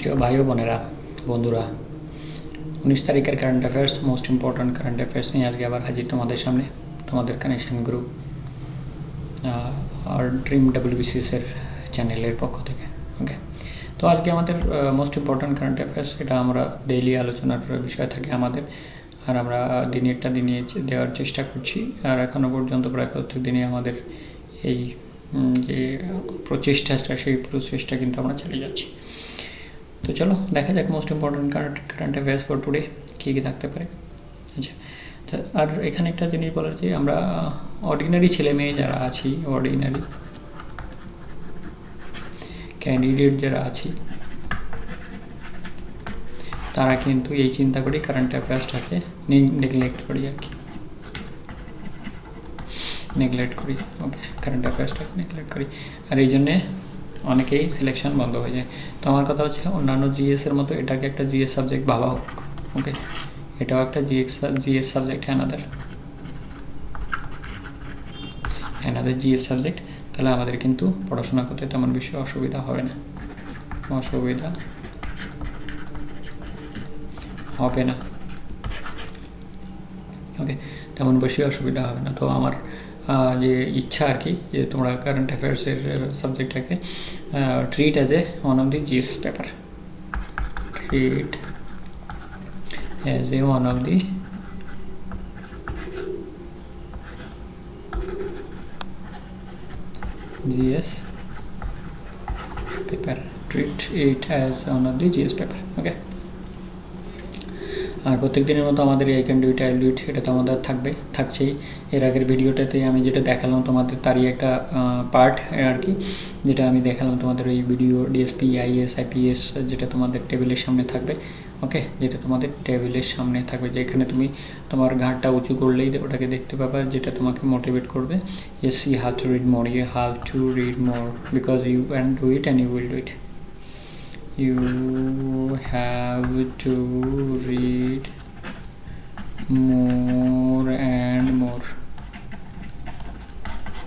প্রিয় ভাই ও বোনেরা, বন্ধুরা, 19 তারিখের current affairs, most important current affairs নিয়ে আজকে আবার হাজির তোমাদের সামনে, তোমাদের কানেকশন গ্রুপ আর ড্রিম WBCSের চ্যানেলের পক্ষ থেকে। ওকে, তো আজকে আমাদের মোস্ট ইম্পর্ট্যান্ট কারেন্ট অ্যাফেয়ার্স, এটা আমরা ডেইলি আলোচনার বিষয় থাকে আমাদের, আর আমরা দিনেরটা দিনে দেওয়ার চেষ্টা করছি। আর এখনও পর্যন্ত প্রায় প্রত্যেক দিনে আমাদের এই যে প্রচেষ্টাটা, সেই প্রচেষ্টা কিন্তু আমরা চালিয়ে যাচ্ছি। তো চলো দেখা যাক most important current affairs for today কী কী থাকতে পারে। আচ্ছা, আর এখানে একটা জিনিস বলার যে আমরা অর্ডিনারি ছেলে মেয়ে যারা আছি, অর্ডিনারি ক্যান্ডিডেট যারা আছি, তারা কিন্তু এই চিন্তা করি কারেন্ট অ্যাফেয়ার্সটাকে নেগলেক্ট করি আর কি, নেগলেক্ট করি। ওকে, কারেন্ট অ্যাফেয়ার্সটাকে নেগলেক্ট করি, আর এই জন্যে অনেকেই সিলেকশন বন্ধ হয়ে যায়। তো আমার কথা হচ্ছে অন্যান্য জিএসের মতো এটাকে একটা জিএস সাবজেক্ট ভাবা হোক। ওকে, এটাও একটা GS subject, another GS subject. তাহলে আমাদের কিন্তু পড়াশোনা করতে তেমন বেশি অসুবিধা হবে না, ওকে, তেমন বেশি অসুবিধা হবে না। তো আমার যে ইচ্ছা আর কি, যে তোমরা কারেন্ট অ্যাফেয়ার্সের সাবজেক্টটাকে treat as a one of the GS paper, treat as a one of the GS paper, treat it as one of the GS paper. ওকে, আর প্রত্যেক দিনের মতো আমাদের এই can do it, I do ইট, এটা তো আমাদের থাকছেই। এর আগের ভিডিওটাতে আমি যেটা দেখালাম তোমাদের, তারই একটা পার্ট আর কি, যেটা আমি দেখালাম তোমাদের ওই ভিডিও ডিএসপি, আইএস, আইপিএস, যেটা তোমাদের টেবিলের সামনে থাকবে। ওকে, যেটা তোমাদের টেবিলের সামনে থাকবে, যেখানে তুমি তোমার ঘাটটা উঁচু করলেই ওটাকে দেখতে পাবে, যেটা তোমাকে মোটিভেট করবে। Yes, you have to read more, you have to read more, because you can do it and you will do it. You have to read more and more.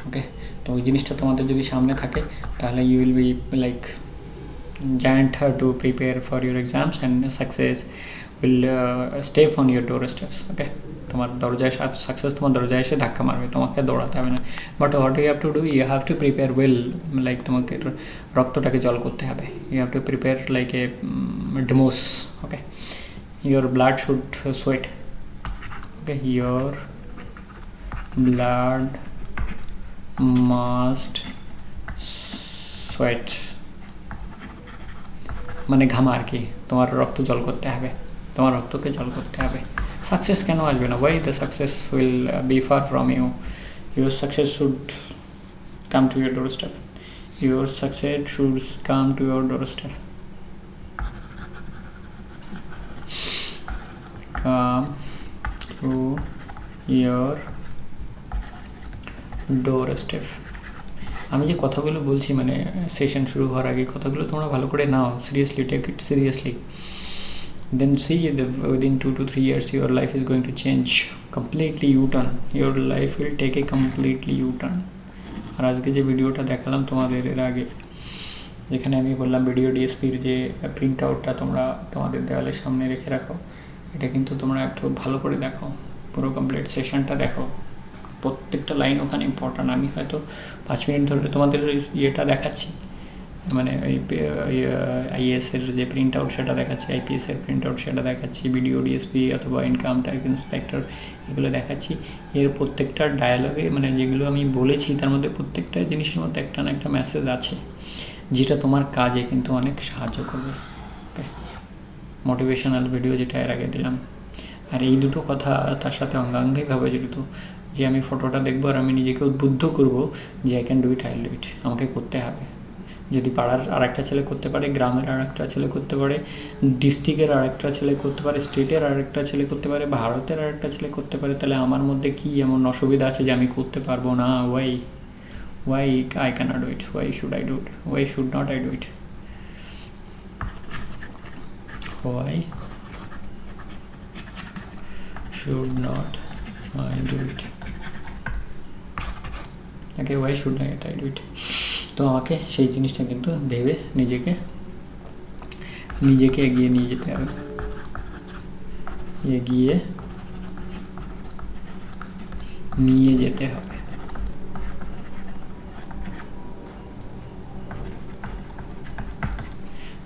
Okay, তো ওই জিনিসটা তোমাদের যদি সামনে থাকে, তাহলে you will be like giant to prepare for your exams, and success will step on your doorsteps. ওকে, তোমার দরজায় সাকসেস তোমার দরজায় এসে ধাক্কা মারবে, তোমাকে দৌড়াতে হবে না। But what you have to do, you have to prepare well, like তোমাকে রক্তটাকে জল করতে হবে। You have to prepare like a demos. Okay, your blood should sweat. Okay, your blood must sweat, মানে ঘামা আর কি, তোমার রক্ত জল করতে হবে, তোমার রক্তকে জল করতে হবে। সাকসেস কেন আসবে না? Why the success will be far from you? Your success should come to your doorstep, your success should come to your doorstep, come to your doorstep. আমি যে কথাগুলো বলছি, মানে সেশন শুরু হওয়ার আগে কথাগুলো তোমরা ভালো করে নাও, seriously, take it seriously. Then see within 2 to 3 years your life is going to change completely, U-turn. Your life will take a completely U-turn. আর আজকে যে ভিডিওটা দেখালাম তোমাদের এর আগে, যেখানে আমি বললাম ভিডিও ডিএসপির যে প্রিন্ট আউটটা তোমরা তোমাদের দেওয়ালের সামনে রেখে রাখো, এটা কিন্তু তোমরা একটু ভালো করে দেখো, পুরো কমপ্লিট সেশনটা দেখো, প্রত্যেকটা লাইন ওখানে ইম্পর্ট্যান্ট। আমি হয়তো 5 মিনিট ধরে তোমাদের ইয়েটা দেখাচ্ছি, মানে ওই আইএসের যে প্রিন্ট আউট সেটা দেখাচ্ছি, আইপিএসের প্রিন্ট আউট সেটা দেখাচ্ছি, ভিডিও ডিএসপি অথবা ইনকাম ট্যাক্স ইন্সপেক্টর, এগুলো দেখাচ্ছি। এর প্রত্যেকটা ডায়ালগে, মানে যেগুলো আমি বলেছি, তার মধ্যে প্রত্যেকটা জিনিসের মধ্যে একটা না একটা মেসেজ আছে, যেটা তোমার কাজে কিন্তু অনেক সাহায্য করবে। ওকে, মোটিভেশনাল ভিডিও যেটা এর আগে দিলাম। আর এই দুটো কথা তার সাথে অঙ্গাঙ্গিভাবে জড়িত, যে আমি ফটোটা দেখবো আর আমি নিজেকে উদ্বুদ্ধ করবো যে I can do it, I do ইট, আমাকে করতে হবে। যদি পাড়ার আর একটা ছেলে করতে পারে, গ্রামের আর একটা ছেলে করতে পারে, ডিস্ট্রিক্টের আর একটা ছেলে করতে পারে, স্টেটের আর একটা ছেলে করতে পারে, ভারতের আর একটা ছেলে করতে পারে, তাহলে আমার মধ্যে কি এমন অসুবিধা আছে যে আমি করতে পারবো না? Why I can't do it, why should I do it, why should not I do it, why should not I do it, okay, why should not I do it. তো আমাকে সেই জিনিসটা কিন্তু ভেবে নিজেকে নিজেকে এগিয়ে নিয়ে যেতে হবে, এগিয়ে নিয়ে যেতে হবে।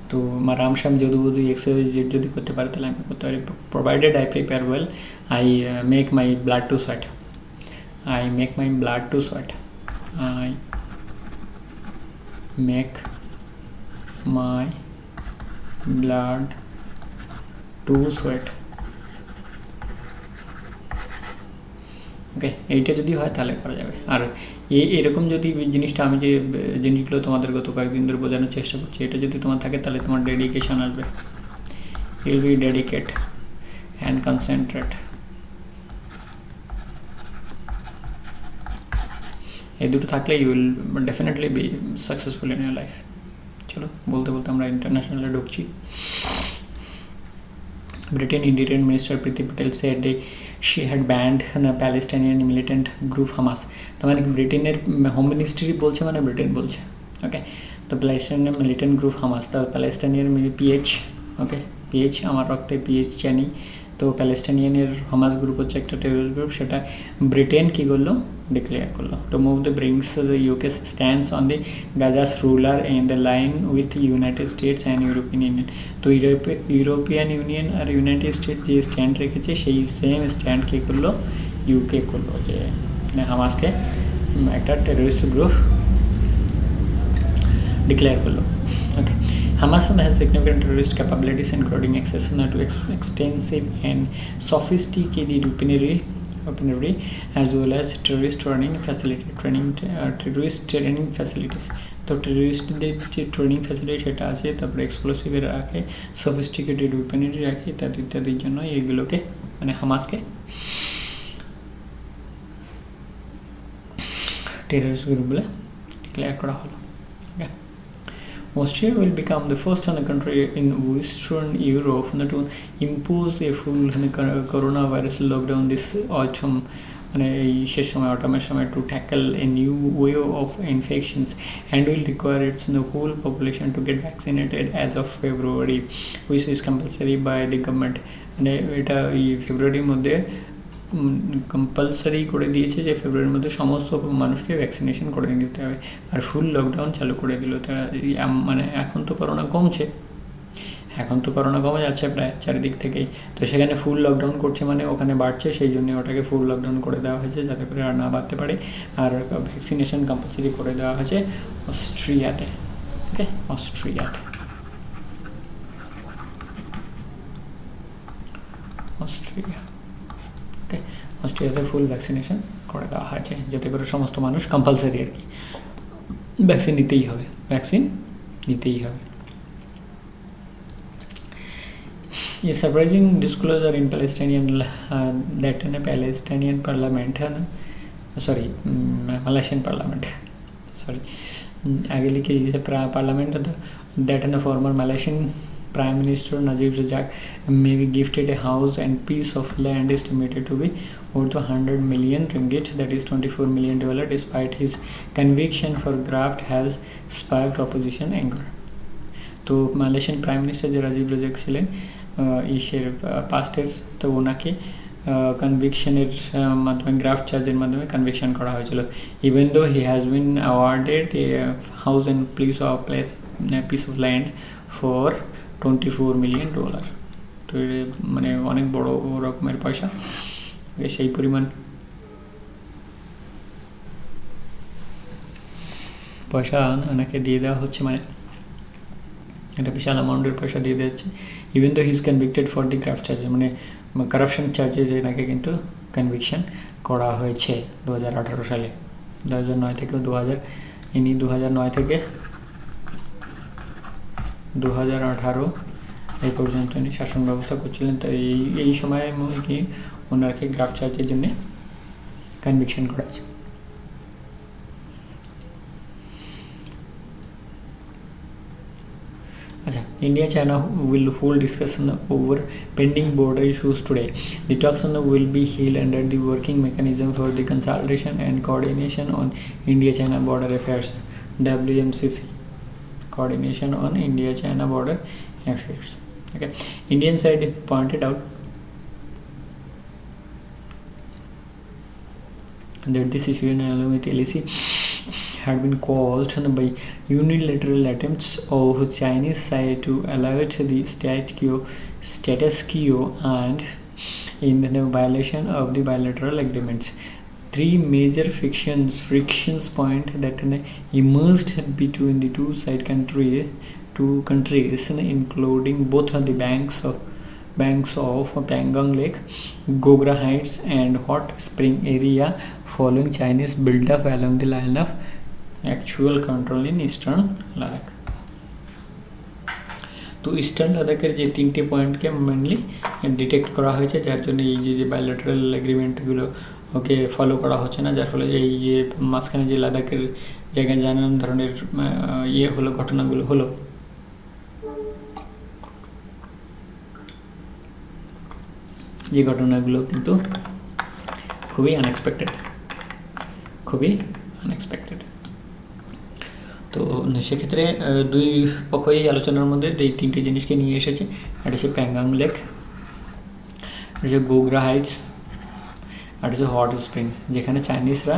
তো রামশ্যাম যদুবধু XYZ যদি করতে পারে তাহলে আমি করতে পারি। Provided I prepare well, I make my blood to sweat, I make my blood to sweat, I make my blood to sweat। ওকে, এইটা যদি হয় তাহলে করা যাবে। আর এরকম যদি জিনিসটা, আমি যে জিনিসগুলো তোমাদের গত কয়েকদিন ধরে বোঝানোর চেষ্টা করছি, এটা যদি তোমার থাকে তাহলে তোমার ডেডিকেশন আসবে, you'll be dedicate and concentrate. এই দুটো থাকলে you will definitely be successful in your life. চলো বলতে বলতে আমরা ইন্টারন্যাশনালে ঢুকছি। Britain Interior Minister Priti Patel said that she had banned the Palestinian militant group Hamas। তো মানে ব্রিটেনের হোম মিনিস্ট্রি বলছে, মানে ব্রিটেন বলছে। ওকে, তো প্যালেস্টাইনিয়ান মিলিটেন্ট গ্রুপ হামাস, তো প্যালেস্টাইনিয়ান PH, ওকে PH আমার রক্তে PH জানি। তো প্যালেস্টাইনিয়ানের হামাস গ্রুপ হচ্ছে একটা টেররিস্ট গ্রুপ, সেটা ব্রিটেন কী করলো, ডিক্লেয়ার করলো। তো move the brings the UK stands on the Gaza's ruler in the line with United States and European Union. তো ইউরোপিয়ান ইউনিয়ন আর ইউনাইটেড স্টেটস যে স্ট্যান্ড রেখেছে সেই সেম স্ট্যান্ড কী করলো, ইউকে করলো, যে মানে হামাসকে একটা টেররিস্ট গ্রুপ ডিক্লেয়ার করলো। ওকে, Hamas has significant terrorist capabilities including access to extensive and sophisticated weaponry as well as terrorist training facilities। তো টেররিস্টদের যে ট্রেনিং ফ্যাসিলিটি সেটা আছে, তারপরে এক্সপ্লোসিভের রাখে, সফিস্টিকেটেড ওয়েপনারি রাখে, ইত্যাদি ইত্যাদির জন্য এইগুলোকে মানে হামাসকে টেররিস্ট গ্রুপ বলে ডিক্লেয়ার করা হলো। Austria will become the first country in Western Europe to impose a full coronavirus lockdown this autumn, মানে এই শেষ সময় অটামের সময়, to tackle a new wave of infections and will require its the whole population to get vaccinated as of February, which is compulsory by the government। মানে এটা এই ফেব্রুয়ারির মধ্যে কম্পালসারি করে দিয়েছে যে ফেব্রুয়ারির মধ্যে সমস্ত মানুষকে ভ্যাকসিনেশন করে দিতে হবে, আর ফুল লকডাউন চালু করে দিল। মানে এখন তো করোনা কমছে, কমে যাচ্ছে প্রায় চারিদিক থেকেই, তো সেখানে ফুল লকডাউন করছে মানে ওখানে বাড়ছে, সেই জন্য ওটাকে ফুল লকডাউন করে দেওয়া হয়েছে যাতে করে আর না বাড়তে পারে। আর ভ্যাকসিনেশন কম্পালসারি করে দেওয়া হয়েছে অস্ট্রিয়াতে। ওকে, অস্ট্রিয়াতে অস্ট্রিয়াতে ফুল ভ্যাকসিনেশন করে দেওয়া হয়েছে যাতে করে সমস্ত মানুষ কম্পালসারি আর কি ভ্যাকসিন নিতেই হবে। A surprising disclosure in Palestinian that in a Palestinian parliament, Malaysian parliament, आगे लिखे parliament that in the former Malaysian Prime Minister Najib Razak may be gifted a house and piece of land estimated to be worth 100 million ringgit, that is $24 million, despite his conviction for graft has sparked opposition anger। তো Malaysian prime minister যে রাজীব রাজাক ছিলেন ইসের পাস্টের, তো ওনাকে কনভিকশনের মাধ্যমে graft চার্জের মাধ্যমে conviction করা হয়েছিল, even though he has been awarded a house and piece of land for $24 million। তো মানে অনেক বড় রকমের পয়সা, সেই পরিমাণ পয়সা ওনাকে দিয়ে দেওয়া হচ্ছে, মানে একটা বিশাল অ্যামাউন্টের পয়সা দিয়ে দেওয়া হচ্ছে। Even though he is convicted for the graft charges, মানে কারাপশন চার্জেস এনাকে কিন্তু কনভিকশন করা হয়েছে 2018 সালে। 2009 থেকে 2009 থেকে 2018 এই পর্যন্ত উনি শাসন ব্যবস্থা করছিলেন। তো এই সময়ে কি ওনাকে গ্রাফট চার্জের জন্য কনভিকশন করা হয়েছে। আচ্ছা, India-China will hold discussion over pending border issues today. The talks will be held under the working mechanism for the consultation and coordination on India-China border affairs, WMCC, coordination on India-China border affairs. Okay, Indian side pointed out that this issue along with LAC had been caused by unilateral attempts of Chinese side to alert the status quo and in the violation of the bilateral agreements. Three major frictions point that emerged between the two countries, including both the banks of Pangong Lake, Gogra Heights, and Hot Spring area, following Chinese build-up along the line of actual control in eastern Ladakh. তো eastern লাদাখের যে তিনটে পয়েন্টকে mainly detect করা হয়েছে, যার জন্য এই যে বাইলেটারাল এগ্রিমেন্টগুলো ওকে ফলো করা হচ্ছে না, যার ফলে এই যে মাঝখানে যে লাদাখের জায়গায় নানান ধরনের ঘটনাগুলো হলো, যে ঘটনাগুলো কিন্তু খুবই আনএক্সপেক্টেড। তো সেক্ষেত্রে দুই পক্ষই আলোচনার মধ্যে এই তিনটে জিনিসকে নিয়ে এসেছে। একটা হচ্ছে প্যাংগং লেক, একটা হচ্ছে গোগ্রা হাইটস, আর হচ্ছে হট স্প্রিং, যেখানে চাইনিজরা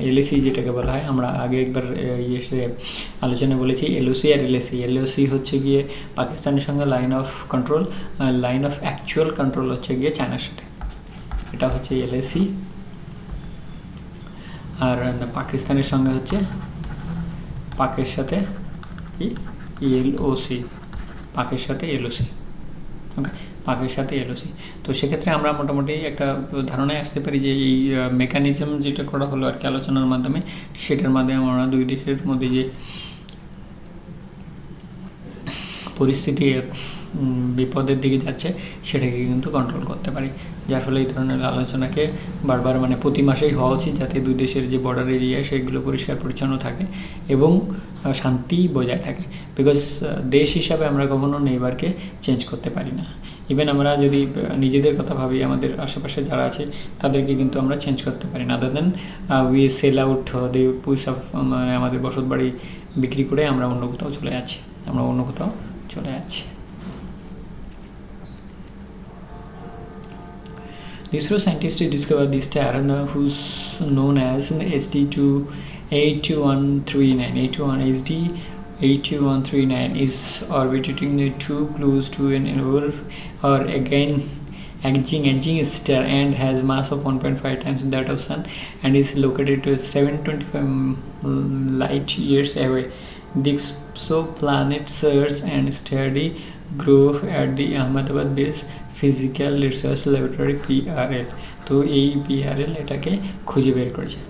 এলএসি যেটাকে বলা হয়, আমরা আগে একবার আলোচনায় বলেছি এলওসি আর এলওসি হচ্ছে গিয়ে পাকিস্তানের সঙ্গে line of control, line of actual control হচ্ছে গিয়ে চায়নার সাথে, এটা হচ্ছে এলএসি। আর পাকিস্তানের সঙ্গে হচ্ছে পাকের সাথে এলওসি, তো সেক্ষেত্রে আমরা মোটামুটি একটা ধারণায় আসতে পারি যে এই মেকানিজম যেটা করা হলো আর কি আলোচনার মাধ্যমে, সেটার মাধ্যমে আমরা দুই দেশের মধ্যে যে পরিস্থিতি বিপদের দিকে যাচ্ছে সেটাকে কিন্তু কন্ট্রোল করতে পারি, যার ফলে এই ধরনের আলোচনাকে বারবার প্রতি মাসেই হওয়া উচিত, যাতে দুই দেশের যে বর্ডার এরিয়া সেগুলো পরিষ্কার পরিচ্ছন্ন থাকে এবং শান্তি বজায় থাকে। বিকজ দেশ হিসাবে আমরা কখনো নেইবারকে চেঞ্জ করতে পারি না। ইভেন আমরা যদি নিজেদের কথা ভাবি, আমাদের আশেপাশে যারা আছে তাদেরকে কিন্তু আমরা চেঞ্জ করতে পারি না, other then we sell out the পয়সা, আমাদের বসত বাড়ি বিক্রি করে আমরা অন্য কোথাও চলে যাচ্ছি। ISRO scientists discovered the star who's known as HD8139 is orbiting too close to an aging star and has mass of 1.5 times that of Sun and is located 725 light years away. The exoplanet search and study group at the Ahmedabad based physical research laboratory PRL, তো এই PRL এটাকে খুঁজে বের করেছে।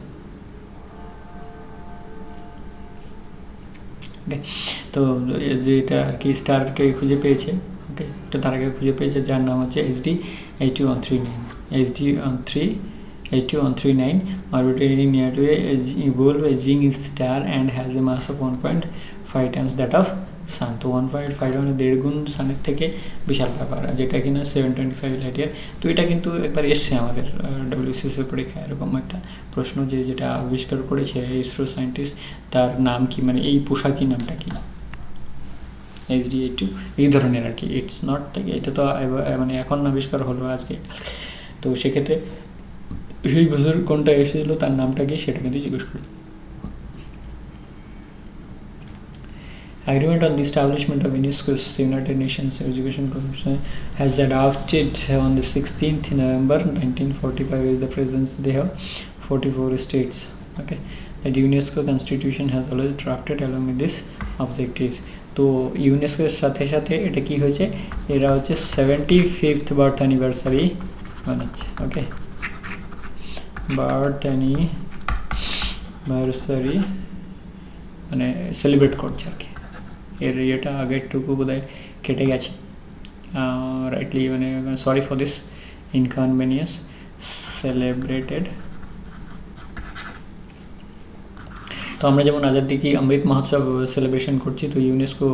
ওকে, তো যেটা আর কি স্টারকে খুঁজে পেয়েছে, ওকে, তো তারাকে খুঁজে পেয়েছে যার নাম হচ্ছে HD8139 orbiting near to a aging star and has a mass of 1.5 times that of সান। তো 1.5 মানে 1.5 গুণ সানের থেকে বিশাল ব্যাপার, যেটা কিনা 725 লাইট ইয়ার। তো এটা কিন্তু একবার এসছে আমাদের WCS পরীক্ষায়, এরকম একটা প্রশ্ন যেটা আবিষ্কার করেছে ইসরো সায়েন্টিস্ট, তার নাম কি, এই পোশাকি নামটা কি, HD82 এই ধরনের আর কি। ইটস নট, এটা তো এখন আবিষ্কার হলো আজকে, তো সেক্ষেত্রে সেই বছর কোনটা এসেছিলো তার নামটা কি সেটা কিন্তু জিজ্ঞেস করি। Agreement on the establishment of UNESCO's United Nations Education Commission has adopted on the 16th November 1945 is the President's Day of 44 states. Okay, the UNESCO Constitution has always drafted along with these objectives. তো ইউনেস্কোর সাথে সাথে এটা কি হয়েছে, এরা হচ্ছে 75th birth anniversary বানাচ্ছে। ওকে, বার্থ অ্যানিভার্সারি সেলিব্রেট করছে আর কি। এর ইয়েটা আগেরটুকু বোধহয় কেটে গেছে, rightly sorry for this inconvenience. Celebrated, তো আমরা যেমন আজাদি কি অমৃত মহোৎসব সেলিব্রেশন করছি, তো ইউনেস্কো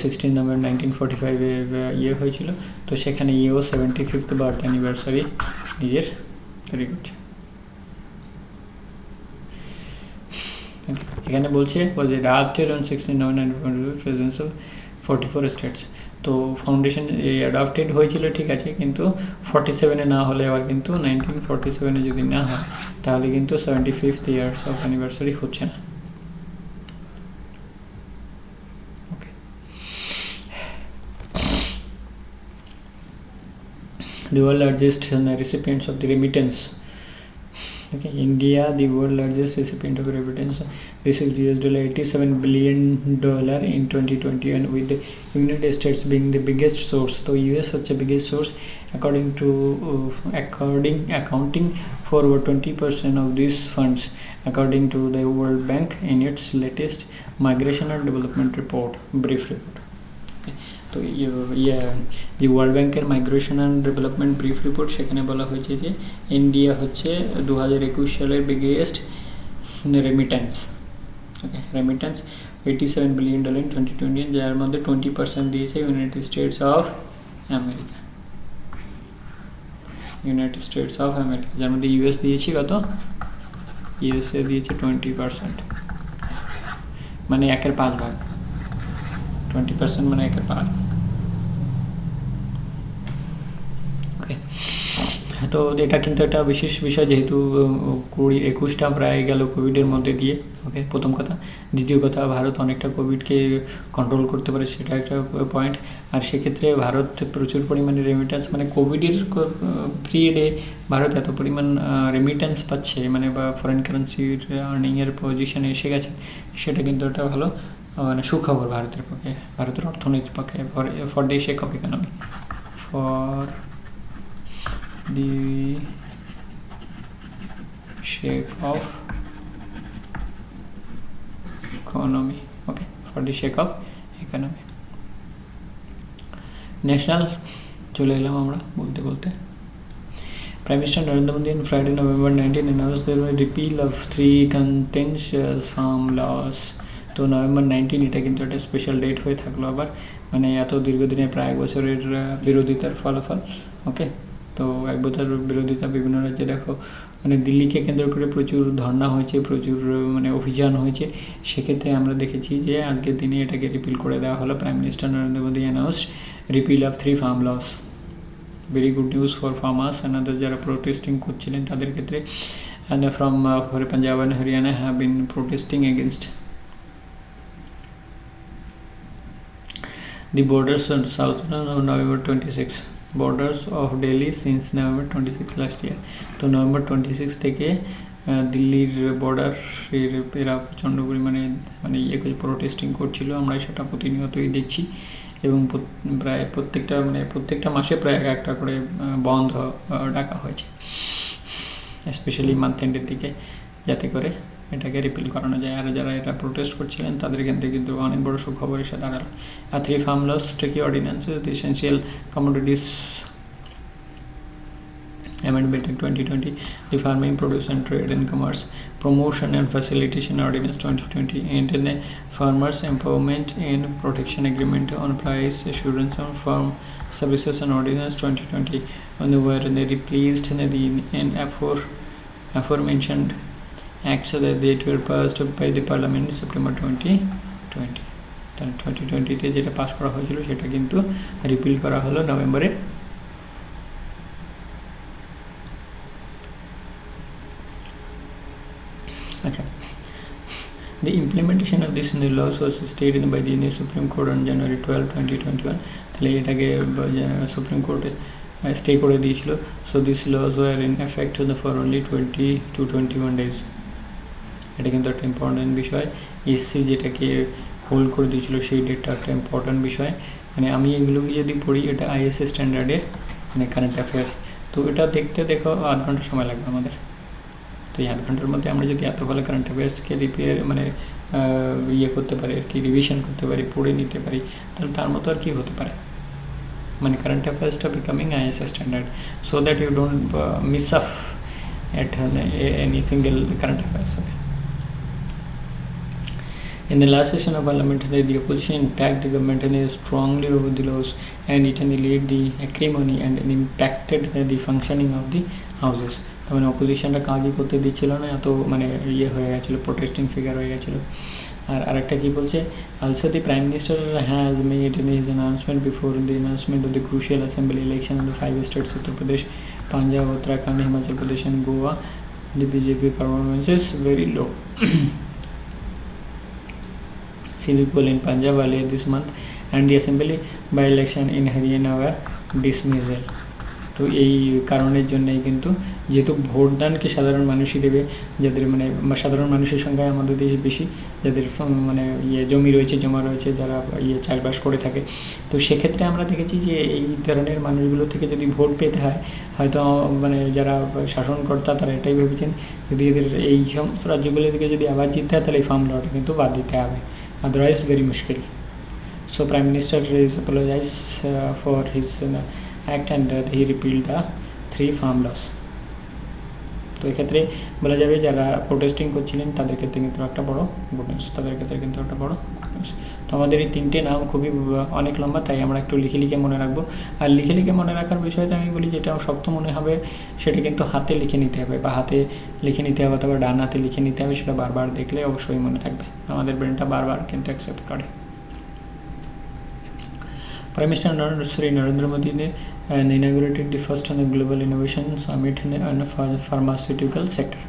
16 নভেম্বর 1945-এ হয়েছিল, তো সেখানে 75th বার্থ অ্যানিভার্সারি নিজের তৈরি করছে। এখানে বলছে was adopted on 16 November 1945 presence of 44 states. তো ফাউন্ডেশন অ্যাডাপ্টেড হয়েছিল ঠিক আছে, কিন্তু 47-এ না হলে আবার কিন্তু 1947-এ যদি না হয় তাহলে কিন্তু 75th ইয়ার্স অফ অ্যানিভার্সারি হচ্ছে না। The world largest recipients of the remittance. Okay, India, the world largest recipient of remittance, received $87 billion in 2021, with the United States being the biggest source. So US was the biggest source, accounting for over 20% of these funds, according to the World Bank in its latest Migration and Development Report, brief report. তো যে world ব্যাংকের migration and development brief report, সেখানে বলা হয়েছে যে India হচ্ছে 2021 সালের biggest remittance. Okay, remittance $87 billion in 2020, যার মধ্যে 20% দিয়েছে ইউনাইটেড স্টেটস অফ আমেরিকা। যার মধ্যে ইউএস দিয়েছি কত? ইউএসএ দিয়েছে 20%, মানে 1/5 20% মানে 1/5। ওকে, তো এটা কিন্তু একটা বিশেষ বিষয়, যেহেতু 20-21টা প্রায় গেল কোভিডের মধ্যে দিয়ে। ওকে, প্রথম কথা। দ্বিতীয় কথা, ভারত অনেকটা কোভিডকে কন্ট্রোল করতে পারে, সেটা একটা পয়েন্ট। আর সেক্ষেত্রে ভারত প্রচুর পরিমাণে রেমিটেন্স, মানে কোভিডের পিরিয়ডে ভারত এত পরিমাণ রেমিটেন্স পাচ্ছে, মানে বা ফরেন কারেন্সির আর্নিংয়ের পজিশনে এসে গেছে, সেটা কিন্তু একটা ভালো মানে সুখবর ভারতের পক্ষে, ভারতের অর্থনীতির পক্ষে, for the shake off economy, for the shake off economy. Okay, for the shake off economy. National চলে এলাম আমরা বলতে বলতে। Prime Minister Narendra Modi on Friday, November 19 announced the repeal of 3 contentious farm laws. তো November 19 এটা কিন্তু একটা special date হয়ে থাকলো আবার, মানে এত দীর্ঘদিনের প্রায় 1 বছরের বিরোধিতার ফলাফল। ওকে, তো 1 বছর বিরোধিতা বিভিন্ন রাজ্যে দেখো, মানে দিল্লিকে কেন্দ্র করে প্রচুর ধর্ণা হয়েছে, প্রচুর মানে অভিযান হয়েছে। সেক্ষেত্রে আমরা দেখেছি যে আজকের দিনে এটাকে রিপিল করে দেওয়া হলো। Prime minister Narendra Modi announced repeal of 3 farm laws. Very good news for farmers and other, যারা প্রোটেস্টিং করছিলেন তাদের ক্ষেত্রে। And from Punjab and Haryana have been protesting against the borders on south November 26, borders of Delhi since November 26 last year. তো November 26 থেকে দিল্লির border এরা প্রচণ্ড পরিমাণে মানে প্রোটেস্টিং করছিল, আমরা সেটা প্রতিনিয়তই দেখছি। এবং প্রায় প্রত্যেকটা মাসে প্রায় একটা করে বন্ধ ডাকা হয়েছে, স্পেশালি মান্থ এন্ডের দিকে, যাতে করে এটাকে রিপিল করানো যায়। আর যারা এটা প্রোটেস্ট করছিলেন তাদের ক্ষেত্রে কিন্তু অনেক বড় সুখবর এসে দাঁড়ালো। আর 3 farm loss tricky অর্ডিন্যান্সেস, the essential commodities Amendment Act 2020, the Farming, Produce and Trade and Commerce Promotion and Facilitation Ordinance 2020, and the Farmers Empowerment and Protection Agreement on Price Assurance on Farm Services and Ordinance 2020, and were they replaced in aforementioned acts that they were passed by the Parliament in September 2020. 2020-তে যেটা pass করা হয়েছিল সেটা কিন্তু repeal করা হলো নভেম্বরে। আচ্ছা, the implementation of this new laws was stayed by the Supreme Court on January 12, 2021. তাহলে এটাকে সুপ্রিম কোর্টে স্টে করে দিয়েছিল। So this laws were in effect for only 20 to 21 days। এটা কিন্তু একটা ইম্পর্টেন্ট বিষয়। এসসি যেটাকে হোল্ড করে দিয়েছিল সেই ডেটটা একটা ইম্পর্টেন্ট বিষয়। মানে আমি এগুলোকে যদি পড়ি, এটা আইএসএ স্ট্যান্ডার্ডের মানে কারেন্ট অ্যাফেয়ার্স। তো এটা দেখতে আধ ঘন্টা সময় লাগবে আমাদের। তো এই আধ ঘন্টার মধ্যে আমরা যদি এত ভালো কারেন্ট অ্যাফেয়ার্সকে করতে পারি আর কি, রিভিশন করতে পারি, পড়ে নিতে পারি, তাহলে তার মতো আর কি হতে পারে। মানে কারেন্ট অ্যাফেয়ার্সটা becoming ISA standard, so that you don't miss up at any single current affairs. Okay. In the last session of Parliament, the opposition attacked the government strongly over the laws, and it annihilated the acrimony and impacted the functioning of the houses. মানে অপোজিশনটা কাজই করতে দিচ্ছিল না, এত মানে হয়ে গেছিলো, protesting figure হয়ে গেছিলো। আর আরেকটা কি বলছে, also the Prime Minister has made his announcement before the announcement of the crucial assembly election in the 5 states Uttar Pradesh, Punjab, Uttarakhand, Himachal Pradesh and Goa. The BJP performance is very low. Civic poll in Punjab earlier this month and the assembly by election in Haryana were dismissal. তো এই কারণের জন্যই কিন্তু যেহেতু ভোটদানকে সাধারণ মানুষই দেবে, যাদের মানে সাধারণ মানুষের সংখ্যা আমাদের দেশে বেশি, যাদের মানে জমি রয়েছে, জমা রয়েছে, যারা চাষবাস করে থাকে, তো সেক্ষেত্রে আমরা দেখেছি যে এই ধরনের মানুষগুলো থেকে যদি ভোট পেতে হয়, হয়তো মানে যারা শাসনকর্তা তারা এটাই ভেবেছেন যদি এদের এই সমস্ত রাজ্যগুলো থেকে যদি আবার জিততে হয় তাহলে এই ফার্ম লটা কিন্তু বাদ দিতে হবে, আদারওয়াইজ ভেরি মুশকিল। So prime minister is apologize for his act and he repealed the 3 farm laws. তো এক্ষেত্রে বলা যাবে যারা প্রোটেস্টিং করছিলেন তাদের ক্ষেত্রে কিন্তু একটা বড় গুড নিউজ, তাদের ক্ষেত্রে কিন্তু একটা বড় গুড নিউজ। তো আমাদের এই 3টে নাম খুবই অনেক লম্বা, তাই আমরা একটু লিখে মনে রাখবো। আর লিখে মনে রাখার বিষয়টা আমি বলি যেটা শক্ত মনে হবে সেটা কিন্তু হাতে লিখে নিতে হবে, বা হাতে লিখে নিতে হবে অথবা ডান হাতে লিখে নিতে হবে, সেটা বারবার দেখলে অবশ্যই মনে থাকবে, আমাদের ব্রেনটা বারবার কিন্তু অ্যাকসেপ্ট করে। Prime Minister Sri Narendra Modi inaugurated the first global innovation summit in the pharmaceutical sector.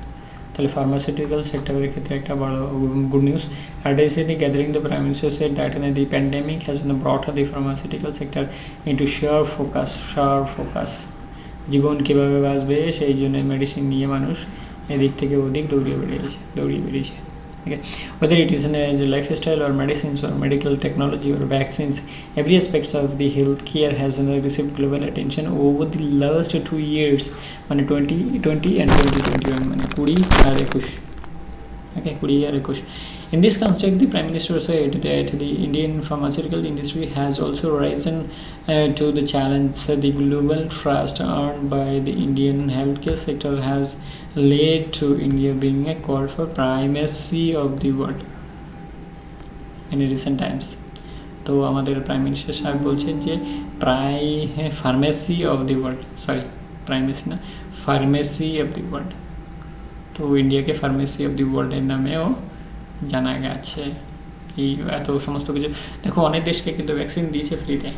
তাহলে ফার্মাসিউটিক্যাল সেক্টরের ক্ষেত্রে একটা বড় good news. At the gathering, the Prime Minister said that the pandemic has brought the pharmaceutical sector into sharp focus. জীবন কীভাবে বাঁচবে সেই জন্য medicine নিয়ে মানুষ এদিক থেকে ওদিক দৌড়িয়ে বেরিয়েছে। Okay. Whether it is in the lifestyle or medicines or medical technology or vaccines, every aspect of the healthcare has received global attention over the last 2 years, 2020 and 2021, 20 R 21. Okay, 20 R 21. In this context, the Prime Minister said that the Indian pharmaceutical industry has also risen to the challenge. The global trust earned by the Indian healthcare sector has led to India being called for primacy of the world in recent times. তো আমাদের prime minister সাহেব বলছেন যে pharmacy of the world, pharmacy of the world. তো ইন্ডিয়াকে pharmacy of দি ওয়ার্ল্ডের নামেও জানা গেছে। এই এত সমস্ত কিছু দেখো, অনেক দেশকে কিন্তু ভ্যাকসিন দিয়েছে ফ্রিতে,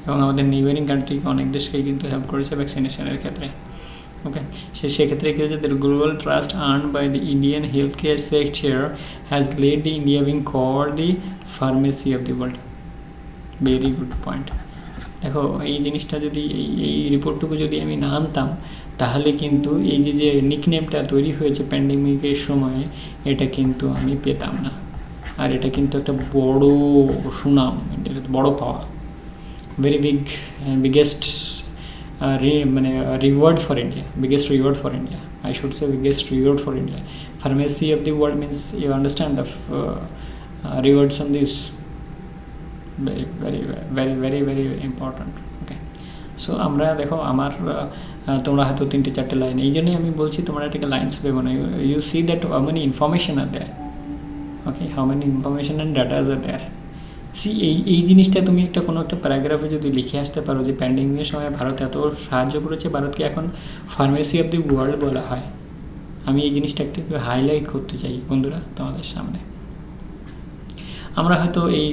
এবং আমাদের নেইবারিং কান্ট্রিকে অনেক দেশকেই কিন্তু হেল্প করেছে ভ্যাকসিনেশনের ক্ষেত্রে। ওকে, সেক্ষেত্রে কি হচ্ছে, the global trust earned by the Indian healthcare sector has led the India being called the pharmacy of the world. Very good point. দেখো এই জিনিসটা যদি এই রিপোর্টটুকু যদি আমি না আনতাম তাহলে কিন্তু এই যে নিকনেমটা তৈরি হয়েছে প্যান্ডেমিকের সময়ে, এটা কিন্তু আমি পেতাম না। আর এটা কিন্তু একটা বড় সুনাম, বড় পাওয়া, very biggest reward for India, biggest reward for India. I should say biggest reward for India. Pharmacy of the world means you understand the rewards on this. Very important. Okay. So আমরা দেখো আমার তোমরা হয়তো 3-4 line, এই জন্যই আমি বলছি তোমরা এটাকে লাইন্স ভেবো না। You see that how many information are there. Okay, how many information and data are there. এই জিনিসটা তুমি কোনো একটা প্যারাগ্রাফে যদি লিখে আসতে পারো যে প্যান্ডেমিকের সময় ভারত এত সাহায্য করেছে, ভারতকে এখন ফার্মেসি অফ দি ওয়ার্ল্ড বলা হয়। আমি এই জিনিসটা একটু হাইলাইট করতে চাই বন্ধুরা তোমাদের সামনে। আমরা হয়তো এই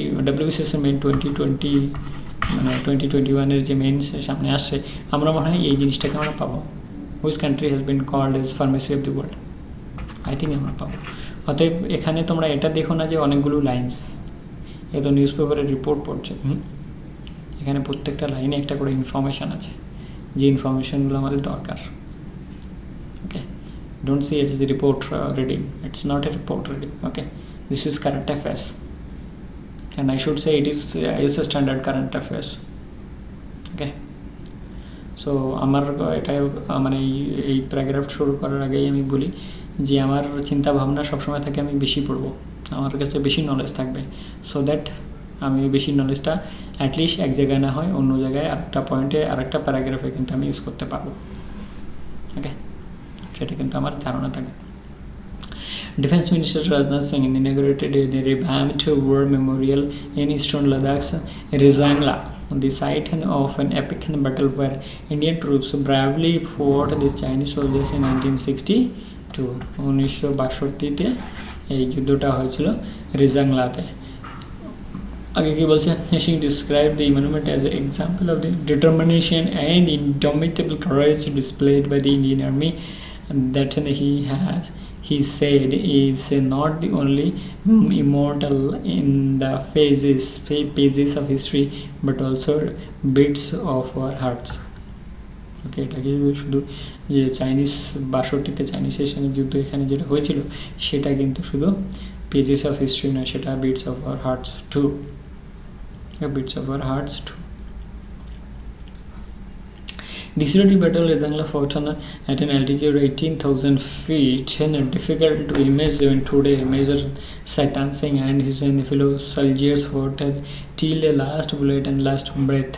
WBCS মেন 2021 যে মেন্স সামনে আসছে, আমরা মনে হয় এই জিনিসটাকে আমরা পাবো। Which country has been called as pharmacy of the world, I think আমরা পাবো। অতএব এখানে তোমরা এটা দেখো না যে অনেকগুলো লাইন্স, এ তো নিউজ পেপারের রিপোর্ট পড়ছে, এখানে প্রত্যেকটা লাইনে একটা করে ইনফরমেশান আছে, যে ইনফরমেশানগুলো আমাদের দরকার। Okay, don't see it is report reading, it's not a report reading. Okay, this is current affairs and I should say it is a standard current affairs. Okay, so আমার এটাই এই প্যারাগ্রাফ শুরু করার আগেই আমি বলি যে আমার চিন্তা ভাবনা সবসময় থাকে আমি বেশি পড়বো, আমার কাছে বেশি নলেজ থাকবে, সো দ্যাট আমি বেশি নলেজটা অ্যাটলিস্ট এক জায়গায় না হয় অন্য জায়গায় আরেকটা পয়েন্টে আরেকটা প্যারাগ্রাফে কিন্তু আমি ইউজ করতে পারবো। ওকে, সেটা কিন্তু আমার ধারণা থাকে। Defense Minister Rajnath Singh inaugurated the revamped war memorial in eastern Ladakh's Rizangla, the site of an epic battle where Indian troops bravely fought the Chinese soldiers in 1962. 1962-তে এই যুদ্ধটা হয়েছিল রেজাংলাতে। আগে কি বলছেন, he described the monument as an example of the determination and indomitable courage displayed by the Indian Army that he said is not the only immortal in the pages of history but also beats of our hearts. ওকে, এটা কি শুধু যে Chinese 62তে চাইনিজের সঙ্গে যুদ্ধ এখানে যেটা হয়েছিল সেটা কিন্তু শুধু পেজেস অফ হিস্ট্রি নয়, সেটা bits of our hearts too, bits of our hearts too. Decisive battle Rezangla fought at an altitude of 18,000 feet and difficult to imagine today. Major Saitan Singh and his fellow soldiers fought till the last bullet and last breath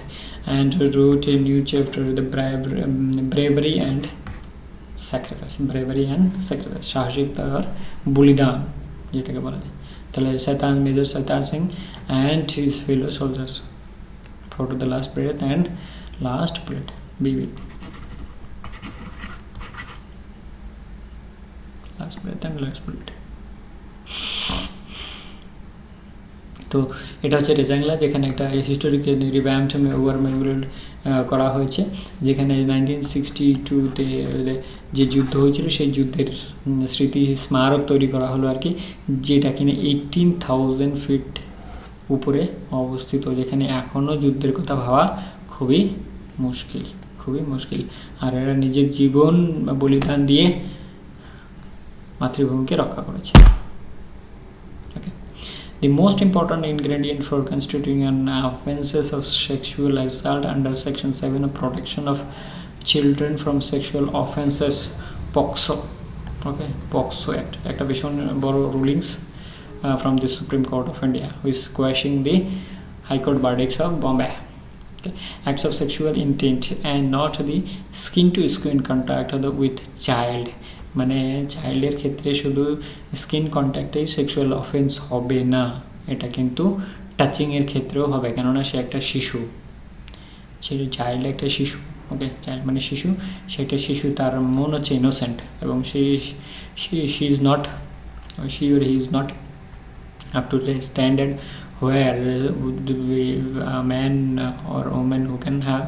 and wrote a new chapter, the bravery and sacrifice. সাহসিকতা আর বলিদান যেটাকে বলা যায়। তাহলে major Saitan Singh and his fellow soldiers fought to the last breath and last bullet. Be with last breath and last bullet. তো এটা হচ্ছে রেজাংলা, যেখানে একটা হিস্টোরিকে রিভ্যাম্পড ওয়ার মেমোরিয়াল করা হয়েছে, যেখানে 1962তে যে যুদ্ধ হয়েছিল সেই যুদ্ধের স্মৃতি স্মারক তৈরি করা হলো আর কি, যেটা কিনা 18,000 ফিট উপরে অবস্থিত, যেখানে এখনও যুদ্ধের কথা ভাবা খুবই মুশকিল। আর এরা নিজের জীবন বলিদান দিয়ে মাতৃভূমিকে রক্ষা করেছে। The most important ingredient for constituting an offences of sexual assault under Section 7 of Protection of Children from Sexual Offences, POCSO. Okay, POCSO Act. একটা ভীষণ বড় rulings from the Supreme Court of India, who is quashing the High Court verdicts of Bombay. Okay. Acts of sexual intent and not the skin-to-skin contact with child. মানে চাইল্ডের ক্ষেত্রে শুধু skin কন্ট্যাক্টেই sexual offence হবে না, এটা কিন্তু টাচিংয়ের ক্ষেত্রেও হবে, কেননা সে একটা শিশু, চাইল্ড একটা শিশু। ওকে, চাইল্ড মানে শিশু, সেটা শিশু, তার মন হচ্ছে ইনোসেন্ট, এবং she is not, she or he is not up to the standard where a man or woman who can have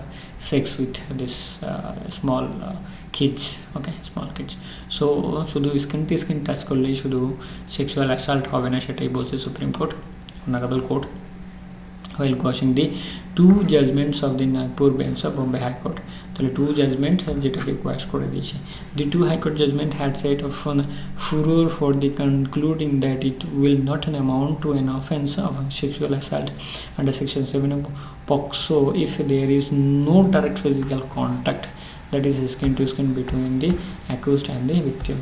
sex with this small kids. Okay, small kids. So শুধু skin to skin touch করলেই শুধু sexual assault হবে না, সেটাই বলছে Supreme Court, নাগাবল court, while quashing the two judgments of the Nagpur bench of Bombay High Court. তাহলে two judgement যেটাকে কোয়াশ করে দিয়েছে। The two high court judgement had set off furor for the concluding that it will not amount to an offence of sexual assault under Section 7 of POCSO if there is no direct physical contact, that is skin to skin, between the accused and the victim.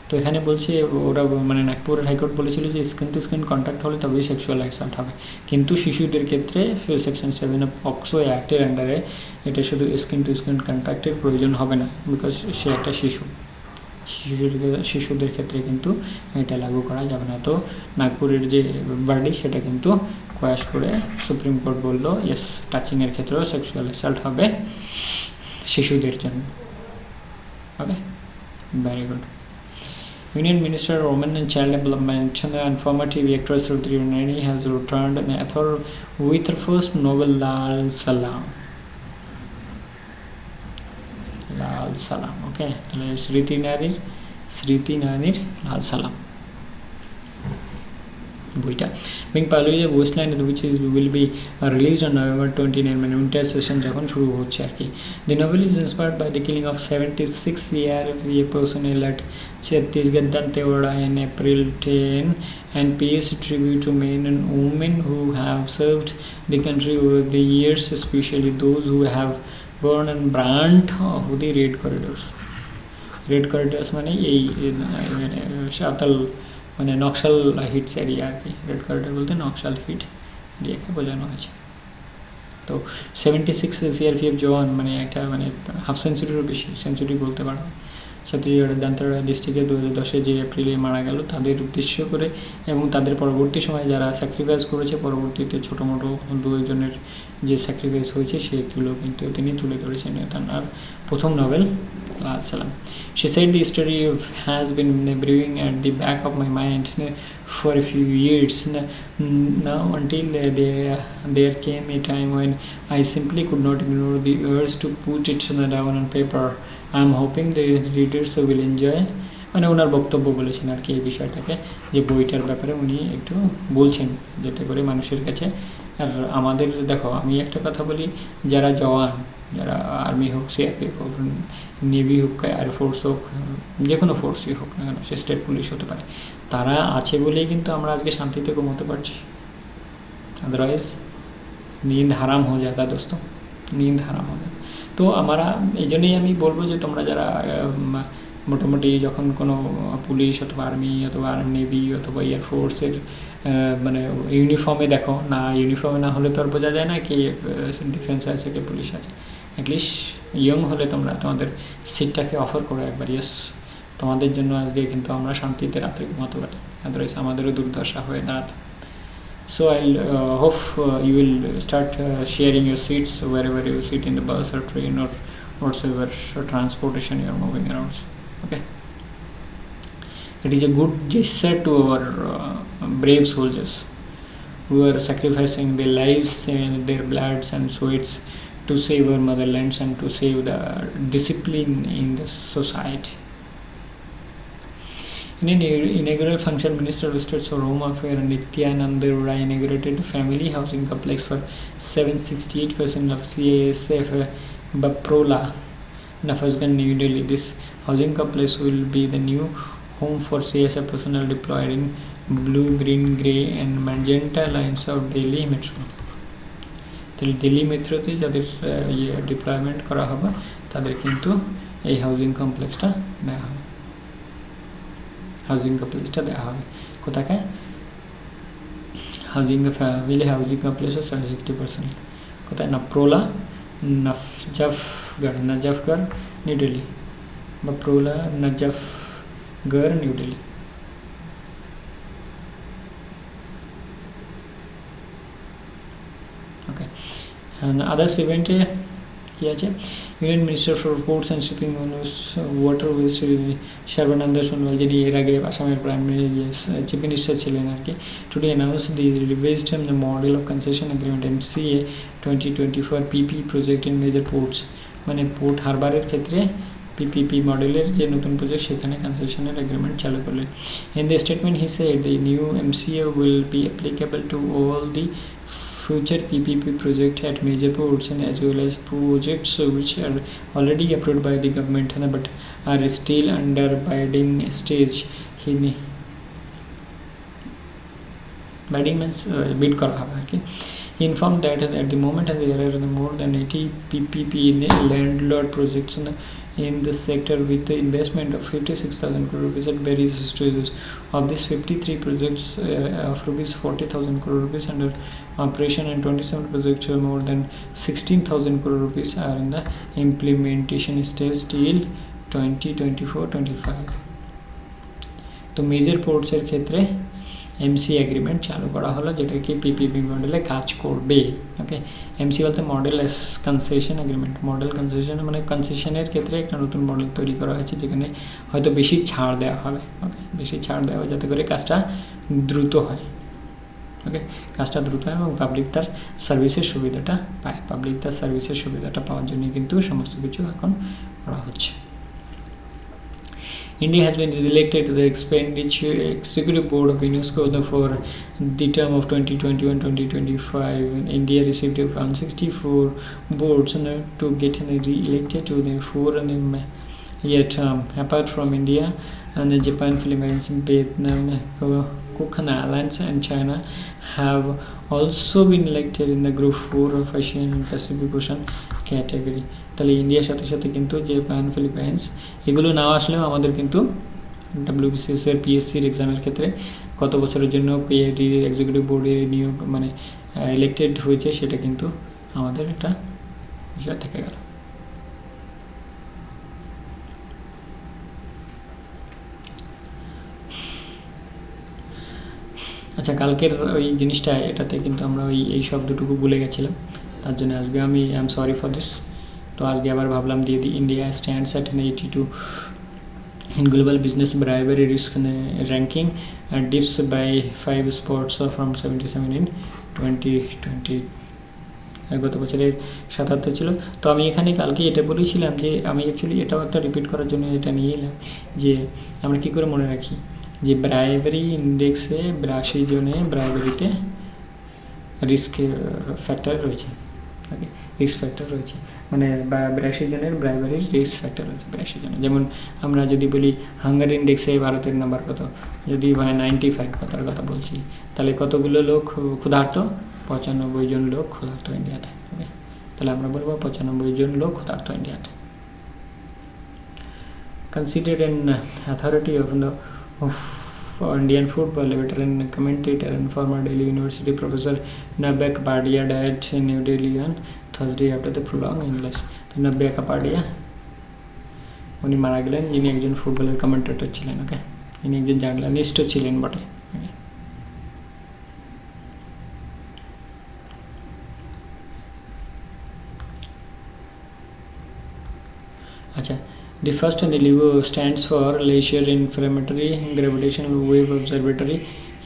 তো এখানে বলছে ওরা মানে নাগপুরের high court বলেছিল যে skin to skin contact হলে তবেই sexual assault হবে, কিন্তু শিশুদের ক্ষেত্রে সেকশন 7 অফ পক্সো অ্যাক্টের আন্ডারে এটা শুধু স্কিন টু স্কিন কন্ট্যাক্টের প্রয়োজন হবে না, বিকজ সে একটা শিশুদের ক্ষেত্রে কিন্তু এটা লাগু করা যাবে না। তো নাগপুরের যে বার্ডি সেটা কিন্তু কোয়াশ করে সুপ্রিম কোর্ট বললো ইয়েস, টাচিংয়ের ক্ষেত্রেও সেক্সুয়াল অ্যাসাল্ট হবে শিশুদের জন্য। Okay, very good. Union Minister of Women and Child Development and former TV actress Shruti Nari has returned an author with her first novel, Lal Salam. Okay, Shruti Nari's Lal Salam. বইটা being published at Westland, which will be released on November 29, মানে winter session যখন শুরু হচ্ছে আর কি। The novel is inspired by the killing of 76 CRPF personnel at Chhattisgarh Dantewada in April 10 and pays tribute to men and women who have served the country over the years, especially those who have borne and brand of the Red Corridors. Red Corridors মানে এই সাঁওতাল মানে Naxal hits area আর কি। Red corridor বলতে Naxal hit এরিয়াকে বোঝানো হয়েছে। তো 76 CRPF জওয়ান মানে একটা মানে হাফ সেঞ্চুরিরও বেশি, সেঞ্চুরি বলতে পারো, ছত্তিশগড়ের দান্তেওয়াড়া ডিস্ট্রিক্টে 2010-এ যে এপ্রিলে মারা গেল তাদের উদ্দেশ্য করে এবং তাদের পরবর্তী সময়ে যারা স্যাক্রিফাইস করেছে, পরবর্তীতে ছোটো মোটো 2-একজনের যে স্যাক্রিফাইস হয়েছে সেগুলো কিন্তু তিনি তুলে ধরেছেন তার প্রথম নভেল লাল সালাম। She said the story has been brewing at the back of my mind for a few years now until there came a time when I simply could not ignore the urge to put it down on paper. I am hoping the readers will enjoy. মানে ওনার বক্তব্য বলেছেন আর কি এই বিষয়টাকে, যে বইটার ব্যাপারে উনি একটু বলছেন যাতে করে মানুষের কাছে। আর আমাদের দেখো, আমি একটা কথা বলি, যারা জওয়ান, যারা আর্মি হোক, সিআরপিএফ হোক, নেভি হোক, এয়ারফোর্স হোক, যে কোনো ফোর্সই হোক না কেন, সে স্টেট পুলিশ হতে পারে, তারা আছে বলেই কিন্তু আমরা আজকে শান্তিতে ঘুমোতে পারছি। আদারওয়াইজ नींद হারাম হয়ে যায় দোস্ত, नींद হারাম হয়ে যায়। তো আমরা এই জন্যই আমি বলবো যে তোমরা যারা মোটামুটি যখন কোনো পুলিশ অথবা আর্মি অথবা নেভি অথবা এয়ারফোর্সের মানে ইউনিফর্মে দেখো না, ইউনিফর্মে না হলে তো আর বোঝা যায় না কি ডিফেন্স আছে কি পুলিশ আছে। অ্যাটলিস্ট ইয়ং হলে তোমরা তোমাদের সিটটাকে অফার করো একবার। ইয়েস, তোমাদের জন্য আজকে কিন্তু আমরা শান্তিতে রাত্রে ঘুমাতে পারি, আদারওয়াইজ আমাদেরও দুর্দশা হয়ে দাঁড়াতো। So I'll hope you will start sharing your seats wherever you sit in the bus or train or whatsoever transportation you are moving around. Okay, it is a good gesture to our brave soldiers who are sacrificing their lives and their bloods and sweats to save our motherlands and to save the discipline in the society. In an inaugural function, Minister of State for Home Affairs Nityanand Rai inaugurated a family housing complex for 768% of CISF Baprola, Nafazganj, New Delhi. This housing complex will be the new home for CISF personnel deployed in blue, green, grey and magenta lines of Delhi Metro. তাহলে দিল্লি মেট্রোতে যাদের deployment করা হবে তাদের কিন্তু এই housing কমপ্লেক্সটা দেওয়া হবে, হাউজিং কমপ্লেক্সটা দেওয়া হবে কোথাকে? হাউজিং ফ্যামিলি হাউজিং কমপ্লেক্সের 60%। কোথায়? নাপ্রোলা, নজফগড়, নিউ দিল্লি। বাপ্রোলা, নজফগড়, নিউ দিল্লি। ওকে, আদার্স ইভেন্টে কী আছে? Union Minister for Ports and Shipping Waterways Sarbananda Sonowal, যিনি এর আগে আসামের প্রাইম চিফ মিনিস্টার ছিলেন আর কি, today announce the revised model of concession agreement MCA 2024 PP project in major ports. মানে পোর্ট হারবারের ক্ষেত্রে PPP মডেলের যে নতুন প্রজেক্ট সেখানে কনসেশনের এগ্রিমেন্ট চালু করলেন। In the statement he said the new MCA will be applicable to all the future PPP projects at major ports and as well as projects which are already approved by the government but are still under bidding stage. Bidding means bid করা হবে আর কি। He informed that at the moment there are more than 80 PPP landlord projects in the sector with the investment of 56,000 crore rupees at various stages. Of these 53 projects of rupees 40,000 crore rupees under operation and 27 projects more than 16,000 crore rupees are in the implementation stage till 2024-25. তো major পোর্টসের ক্ষেত্রে MCA agreement চালু করা হলো, যেটা কি PPP মডেলে কাজ করবে। ওকে, MCA বলতে model concession agreement. Model concession মানে কনসেশনের ক্ষেত্রে একটা নতুন মডেল তৈরি করা হয়েছে যেখানে হয়তো বেশি ছাড় দেওয়া হবে। ওকে, বেশি ছাড় দেওয়া হবে যাতে করে কাজটা দ্রুত হয়। ওকে, কাজটা দ্রুত হয় এবং পাবলিক তার সার্ভিসের সুবিধাটা পায়। পাবলিক তার সার্ভিসের সুবিধাটা পাওয়ার জন্য কিন্তু সমস্ত কিছু এখন করা হচ্ছে। India has been elected to the Executive Board of UNESCO for the term of 2021-2025. India received 164 votes to get re-elected to the 4-year term. Apart from India, and the Japan, Philippines, Vietnam, Cook Islands and China have also been elected in the Group 4 of Asian and Pacific Ocean category. তাহলে ইন্ডিয়ার সাথে সাথে কিন্তু Japan, Philippines এগুলো না আসলেও আমাদের কিন্তু WBCS এর PSCর এক্সামের ক্ষেত্রে কত বছরের জন্য PID এক্সিকিউটিভ বোর্ডে নিয়োগ মানে ইলেক্টেড হয়েছে সেটা কিন্তু আমাদের একটা বিষয় থেকে গেল। আচ্ছা, কালকের ওই জিনিসটা এটাতে কিন্তু আমরা এই শব্দটুকু ভুলে গেছিলাম, তার জন্য আজকে আমি I am sorry for this. তো আজকে আবার ভাবলাম দিয়ে দিই। India stands at 82 in global business bribery risk ranking and dips by 5 spots from 77 in 2020। গত বছরের 77 ছিল। তো আমি এখানে কালকে এটা বলেছিলাম যে আমি অ্যাকচুয়ালি এটাও একটা রিপিট করার জন্য এটা নিয়ে এলাম যে আমরা কী করে মনে রাখি যে ব্রাইবারি ইন্ডেক্সে 82 জনে ব্রাইবারিতে রিস্ক ফ্যাক্টর রয়েছে, ওকে, রিস্ক ফ্যাক্টর রয়েছে, মানে 82 জনের ব্রাইবারির রিস্ক ফ্যাক্টর রয়েছে 82 জনের। যেমন আমরা যদি বলি হাঙ্গার ইন্ডেক্সে ভারতের নাম্বার কত, যদি মানে 95 কথার কথা বলছি, তাহলে কতগুলো লোক ক্ষুধার্ত? 95 জন লোক ক্ষুধার্ত ইন্ডিয়াতে, ওকে। তাহলে আমরা বলবো 95 জন লোক ক্ষুধার্ত ইন্ডিয়াতে। Considered an authority of the Indian football, veteran commentator and former Delhi University professor Nabya Kapadia died in New Delhi on Thursday after the prolonged illness. তো নাব্যা কাপাডিয়া উনি মারা গেলেন, যিনি একজন ফুটবলের কমেন্টেটর ছিলেন, ওকে, ইনি একজন জার্নালিস্টও ছিলেন বটে। আচ্ছা, the first and the LIGO stands for Leisure Interferometry Gravitational Wave Observatory,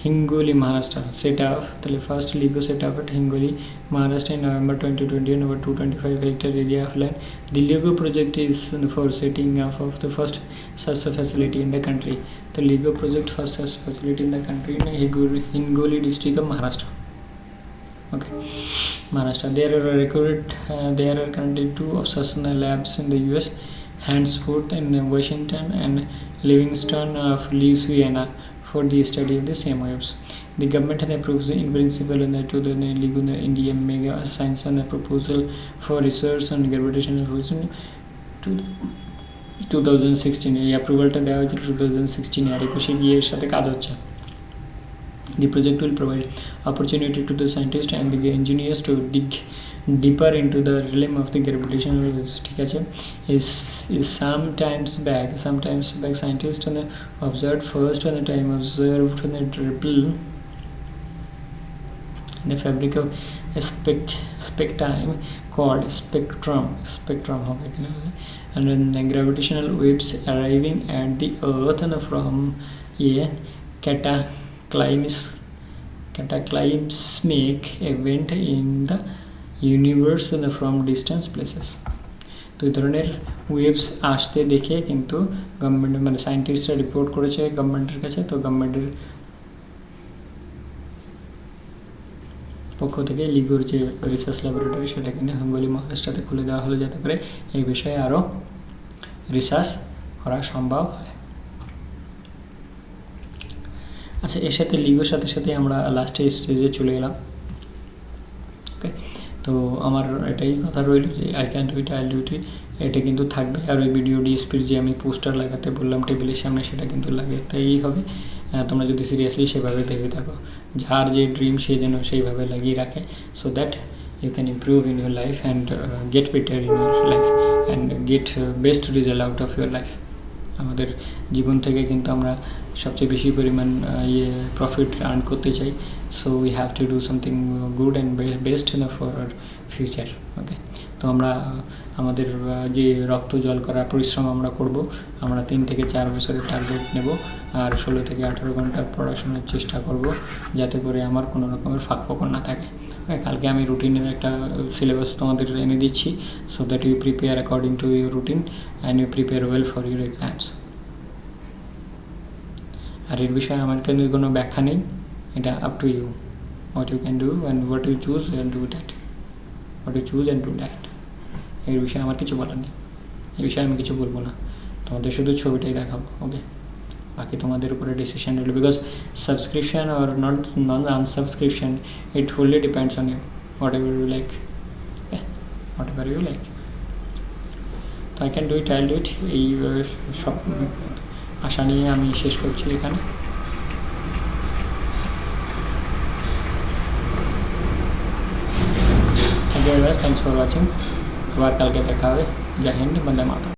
Hingoli, Maharashtra, set up the first LIGO set up at Hingoli, Maharashtra in November 2020 on over 225 hectare area of land. The LIGO project is for setting up of the first such facility in the country. The LIGO project first such facility in the country in Hingoli district of Maharashtra, okay, Maharashtra. There are currently 2 of such labs in the US, Handsford in Washington and Livingston of Louisiana, for the study of the same waves. The government has approved in principle to the LIGO India Mega Science and a proposal for research on gravitational waves in 2016. এই অ্যাপ্রুভালটা দেওয়া হয়েছিল 2016 আর 21 এর সাথে কাজ হচ্ছে। The project will provide opportunity to the scientists and the engineers to dig deeper into the realm of the gravitational waves, ঠিক আছে। is sometimes back scientists observed first on the time observed on the ripple in the fabric of a spectrum called spectrum হবে, and then the gravitational waves arriving at the earth and from a cataclysmic event in the universe from distance places. তো এই ধরনের waves আসতে দেখে কিন্তু government মানে সায়েন্টিস্টরা report করেছে গভর্নমেন্টের কাছে। তো গভর্নমেন্টের পক্ষ থেকে লিগোর যে রিসার্চ ল্যাবরেটরি সেটা কিন্তু হিঙ্গোলি মহারাষ্ট্রতে খুলে দেওয়া হলো, যাতে করে এই বিষয়ে আরও রিসার্চ করা সম্ভব হয়। আচ্ছা, এর সাথে লিগোর সাথে সাথে আমরা লাস্টের স্টেজে চলে এলাম, ওকে। তো আমার এটাই কথা রইল যে I can do it, I do ইট, এটা কিন্তু থাকবে। আর ওই ভিডিও ডিএসপির যে আমি পোস্টার লাগাতে বললাম টেবিলের সামনে, সেটা কিন্তু লাগাতেই হবে। তোমরা যদি সিরিয়াসলি সেভাবে ভেবে থাকো, যার যে ড্রিম সে যেন সেইভাবে লাগিয়ে রাখে, so that you can improve in your life and get better in your life and get best result out of your life. আমাদের জীবন থেকে কিন্তু আমরা সবচেয়ে বেশি পরিমাণ প্রফিট আর্ন করতে চাই, so we have to do something good and best for our future, okay. তো আমরা আমাদের যে রক্ত জল করা পরিশ্রম আমরা করব, আমরা 3 থেকে 4 বছরের টার্গেট নেব, আর 16 থেকে 18 ঘন্টা পড়াশোনার চেষ্টা করব, যাতে করে আমার কোনো রকমের ফাঁক ফোকর না থাকে। কালকে আমি রুটিনের একটা সিলেবাস তোমাদের এনে দিচ্ছি, so that you prepare according to your routine and you prepare well for your exams. আর এর বিষয়ে আমার কিন্তু কোনো ব্যাখ্যা নেই, এটা up to you, what you can do and what you choose and do that, what you choose and do that. এর বিষয়ে আমার কিছু বলার নেই, এই বিষয়ে আমি কিছু বলবো না, তোমাদের শুধু ছবিটাই দেখাবো, ওকে। বাকি তোমাদের উপরে ডিসিশন রইল, because subscription or non unsubscription, it fully depends on you, what ever you like, what ever you like. তো I can do it, I do it, এই সব আশা নিয়ে আমি শেষ করছি এখানে। Thank you very much, thanks for watching. আবার কালকে দেখা হবে। জয় হিন্দ, বন্দে মাতরম।